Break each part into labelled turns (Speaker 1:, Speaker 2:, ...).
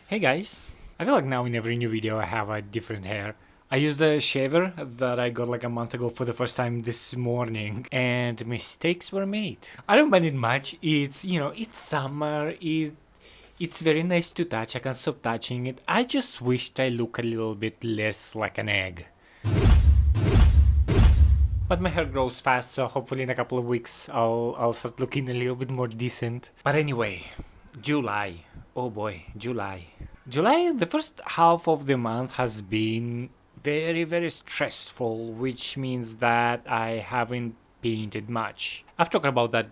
Speaker 1: Hey guys, I feel like now in every new video I have a different hair. I used a shaver that I got like a month ago for the first time this morning and mistakes were made. I don't mind it much. It's summer. It's very nice to touch. I can't stop touching it. I just wished I look a little bit less like an egg. But my hair grows fast, so hopefully in a couple of weeks I'll start looking a little bit more decent. But anyway, July. Oh boy, July. July, the first half of the month has been very stressful, which means that I haven't painted much. I've talked about that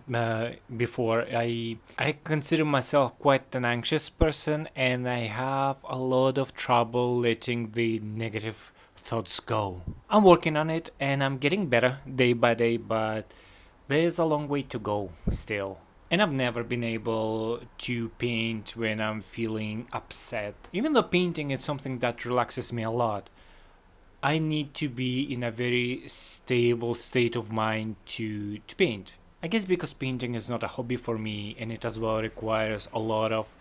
Speaker 1: before. I consider myself quite an anxious person, and I have a lot of trouble letting the negative thoughts go. I'm working on it, and I'm getting better day by day, but there's a long way to go still. And I've never been able to paint when I'm feeling upset. Even though painting is something that relaxes me a lot, I need to be in a very stable state of mind to paint. I guess because painting is not a hobby for me and it as well requires a lot of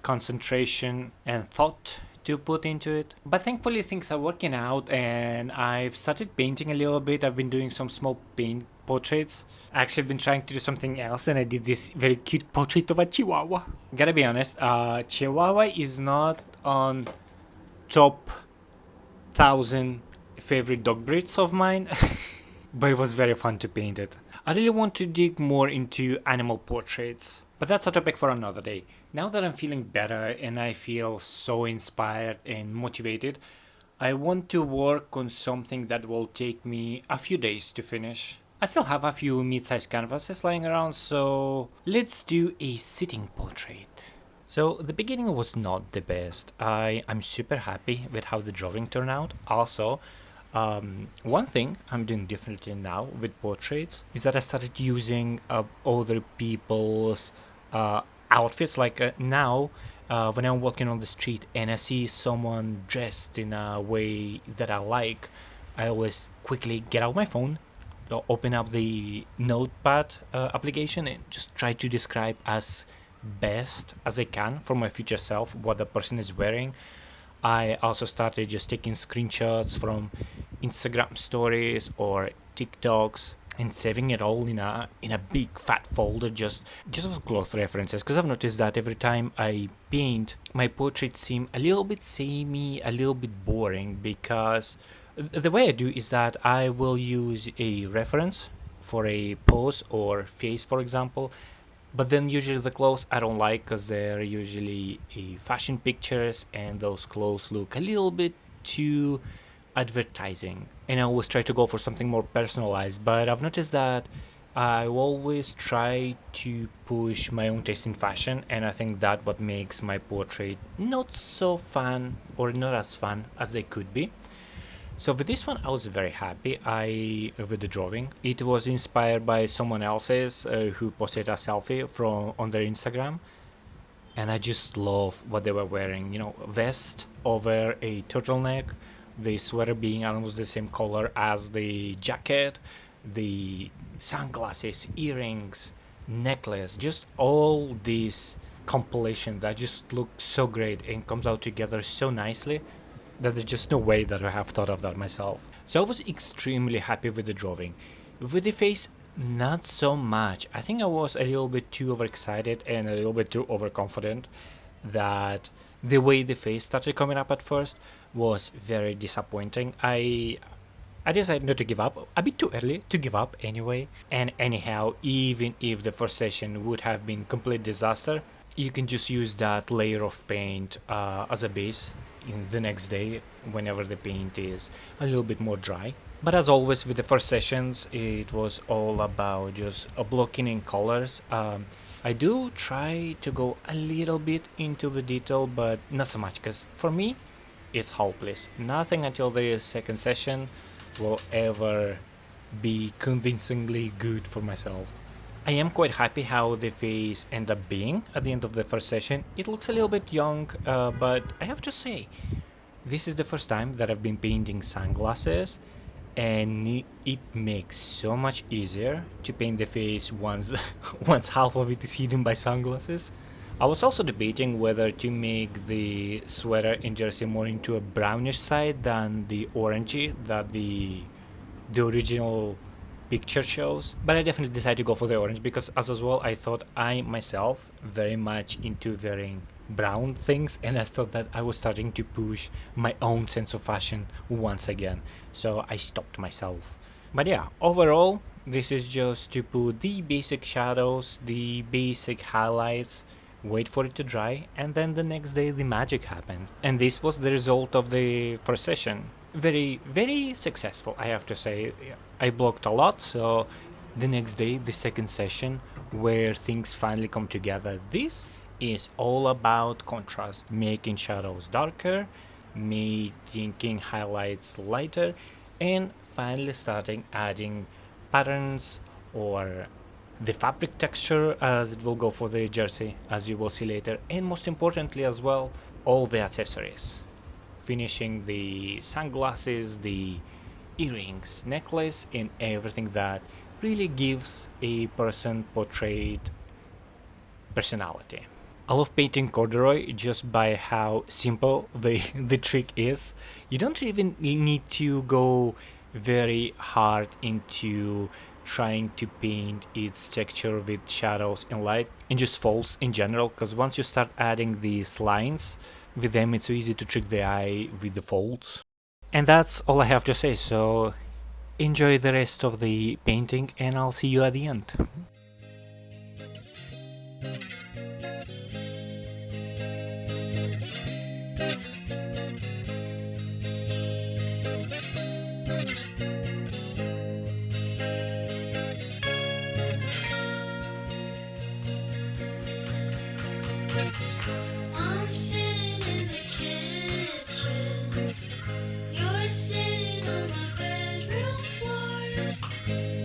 Speaker 1: concentration and thought to put into it. But thankfully things are working out and I've started painting a little bit. I've been doing some small paint portraits. I actually been trying to do something else and I did this very cute portrait of a chihuahua. Gotta be honest, chihuahua is not on top 1,000 favorite dog breeds of mine, but it was very fun to paint it. I really want to dig more into animal portraits, but that's a topic for another day. Now that I'm feeling better and I feel so inspired and motivated, I want to work on something that will take me a few days to finish. I still have a few mid-sized canvases lying around, so let's do a sitting portrait. So the beginning was not the best. I'm super happy with how the drawing turned out. Also, one thing I'm doing differently now with portraits is that I started using other people's outfits. Like now, when I'm walking on the street and I see someone dressed in a way that I like, I always quickly get out my phone, open up the notepad application and just try to describe as best as I can for my future self what the person is wearing. I also started just taking screenshots from Instagram stories or TikToks and saving it all in a big fat folder just with close references, because I've noticed that every time I paint my portraits seem a little bit samey, a little bit boring, because the way I do is that I will use a reference for a pose or face, for example, but then usually the clothes I don't like because they're usually fashion pictures and those clothes look a little bit too advertising. And I always try to go for something more personalized, but I've noticed that I always try to push my own taste in fashion, and I think that what makes my portrait not so fun or not as fun as they could be. So with this one, I was very happy. With the drawing, it was inspired by someone else's who posted a selfie from on their Instagram, and I just love what they were wearing. You know, vest over a turtleneck, the sweater being almost the same color as the jacket, the sunglasses, earrings, necklace, just all this compilation that just looks so great and comes out together so nicely that there's just no way that I have thought of that myself. So I was extremely happy with the drawing. With the face, not so much. I think I was a little bit too overexcited and a little bit too overconfident, that the way the face started coming up at first was very disappointing. I decided not to give up, a bit too early to give up anyway. And anyhow, even if the first session would have been complete disaster, you can just use that layer of paint as a base in the next day whenever the paint is a little bit more dry. But as always with the first sessions, it was all about just blocking in colors. I do try to go a little bit into the detail, but not so much, because for me it's hopeless. Nothing until the second session will ever be convincingly good for myself. I am quite happy how the face ended up being at the end of the first session. It looks a little bit young, but I have to say, this is the first time that I've been painting sunglasses, and it makes so much easier to paint the face once once half of it is hidden by sunglasses. I was also debating whether to make the sweater in jersey more into a brownish side than the orangey that the original picture shows, but I definitely decided to go for the orange because as well I thought I myself very much into wearing brown things, and I thought that I was starting to push my own sense of fashion once again, so I stopped myself. But yeah, overall this is just to put the basic shadows, the basic highlights, wait for it to dry, and then the next day the magic happened. And this was the result of the first session. Very, very successful, I have to say. I blocked a lot, so the next day, the second session, where things finally come together. This is all about contrast, making shadows darker, making highlights lighter, and finally starting adding patterns or the fabric texture as it will go for the jersey, as you will see later, and most importantly as well, all the accessories. Finishing the sunglasses, the earrings, necklace, and everything that really gives a person portrayed personality. I love painting corduroy just by how simple the trick is. You don't even need to go very hard into trying to paint its texture with shadows and light and just folds in general, because once you start adding these lines with them, it's so easy to trick the eye with the folds. And that's all I have to say, so enjoy the rest of the painting and I'll see you at the end.
Speaker 2: I'm sitting in the kitchen. You're sitting on my bedroom floor.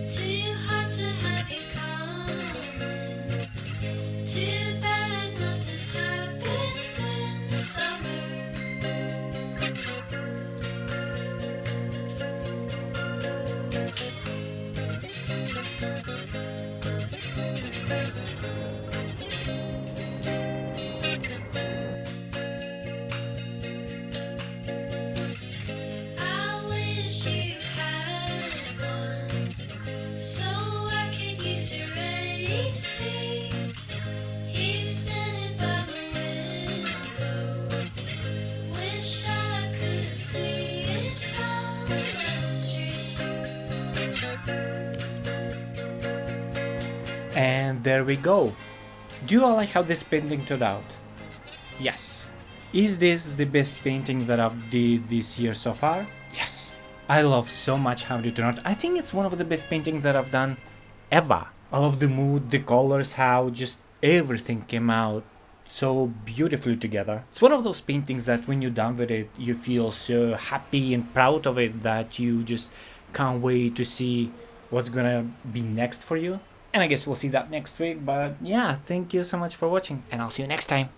Speaker 2: Too hot to have you coming. Too bad nothing happens in the summer. I wish you had one, so I could use your AC. He's standing by the window. Wish I could see it from the street.
Speaker 1: And there we go. Do you all like how this painting turned out? Yes. Is this the best painting that I've did this year so far? Yes. I love so much how it turned out. I think it's one of the best paintings that I've done ever. I love the mood, the colors, how just everything came out so beautifully together. It's one of those paintings that when you're done with it, you feel so happy and proud of it that you just can't wait to see what's gonna be next for you. And I guess we'll see that next week. But yeah, thank you so much for watching, and I'll see you next time.